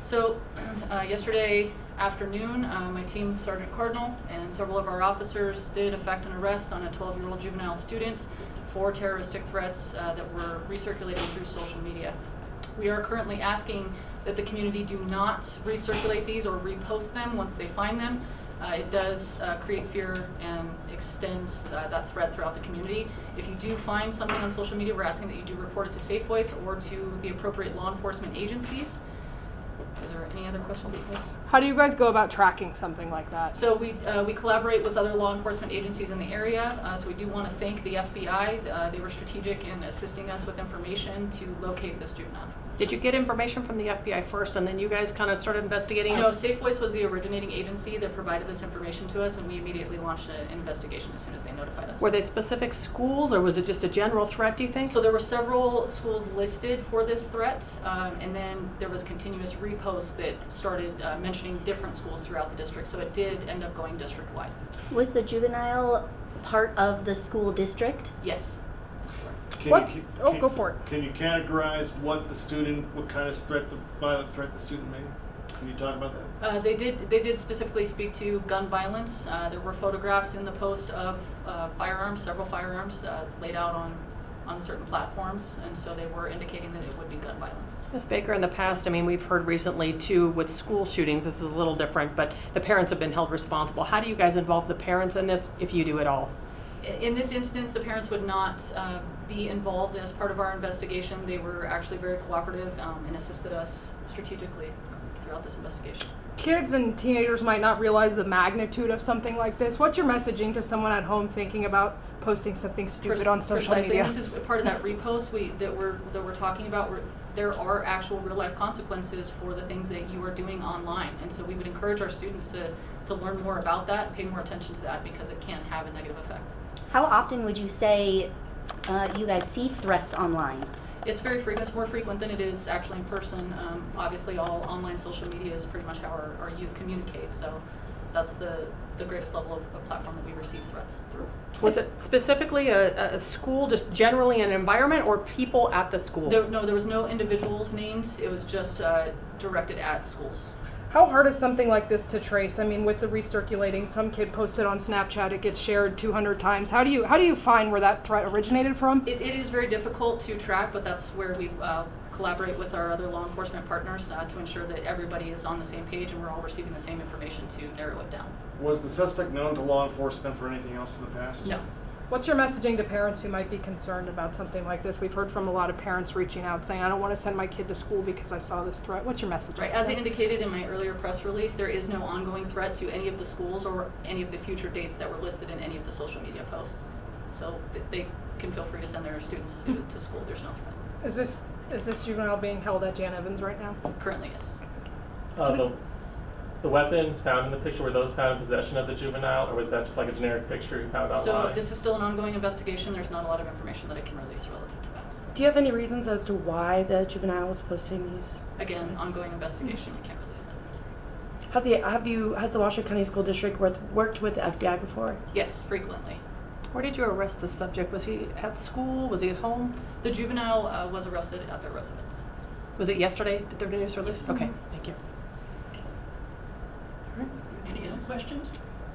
So yesterday afternoon, my team, Sergeant Cardinal, and several of our officers did effect an arrest on a 12-year-old juvenile student for terroristic threats that were recirculating through social media. We are currently asking that the community do not recirculate these or repost them once they find them. It does create fear and extend that threat throughout the community. If you do find something on social media, we're asking that you do report it to Safe Voice or to the appropriate law enforcement agencies. Is there any other questions on this? How do you guys go about tracking something like that? So we collaborate with other law enforcement agencies in the area. So we do want to thank the FBI. They were strategic in assisting us with information to locate this juvenile. Did you get information from the FBI first and then you guys kind of started investigating? No, Safe Voice was the originating agency that provided this information to us, and we immediately launched an investigation as soon as they notified us. Were they specific schools or was it just a general threat, do you think? So there were several schools listed for this threat, and then there was continuous reposts that started mentioning different schools throughout the district, so it did end up going district-wide. Was the juvenile part of the school district? Yes. Go for it. Can you categorize what kind of violent threat the student made? Can you talk about that? They did specifically speak to gun violence. There were photographs in the post of firearms, several firearms laid out on certain platforms, and so they were indicating that it would be gun violence. Ms. Baker, in the past, I mean, we've heard recently too with school shootings, this is a little different, but the parents have been held responsible. How do you guys involve the parents in this, if you do at all? In this instance, the parents would not be involved as part of our investigation. They were actually very cooperative and assisted us strategically throughout this investigation. Kids and teenagers might not realize the magnitude of something like this. What's your messaging to someone at home thinking about posting something stupid on social media? This is part of that repost that we're talking about. There are actual real life consequences for the things that you are doing online, and so we would encourage our students to learn more about that and pay more attention to that because it can have a negative effect. How often would you say you guys see threats online? It's very frequent. It's more frequent than it is actually in person. Obviously, all online social media is pretty much how our youth communicate, so that's the greatest level of platform that we receive threats through. Was it specifically a school, just generally an environment, or people at the school? No, there was no individuals named. It was just directed at schools. How hard is something like this to trace? I mean, with the recirculating, some kid posted on Snapchat, it gets shared 200 times. How do you find where that threat originated from? It is very difficult to track, but that's where we collaborate with our other law enforcement partners to ensure that everybody is on the same page and we're all receiving the same information to narrow it down. Was the suspect known to law enforcement for anything else in the past? No. What's your messaging to parents who might be concerned about something like this? We've heard from a lot of parents reaching out saying, I don't want to send my kid to school because I saw this threat. What's your message? Right. As I indicated in my earlier press release, there is no ongoing threat to any of the schools or any of the future dates that were listed in any of the social media posts. So they can feel free to send their students to school. There's no threat. Is this juvenile being held at Jan Evans right now? Currently, yes. The weapons found in the picture, were those found in possession of the juvenile, or was that just like a generic picture you found online? So this is still an ongoing investigation. There's not a lot of information that I can release relative to that. Do you have any reasons as to why the juvenile was posting these? Again, ongoing investigation. I can't release that. Has the Washoe County School District worked with the FBI before? Yes, frequently. Where did you arrest the subject? Was he at school? Was he at home? The juvenile was arrested at their residence. Was it yesterday? Did the news release? Yes. Okay, thank you. All right. Any other questions?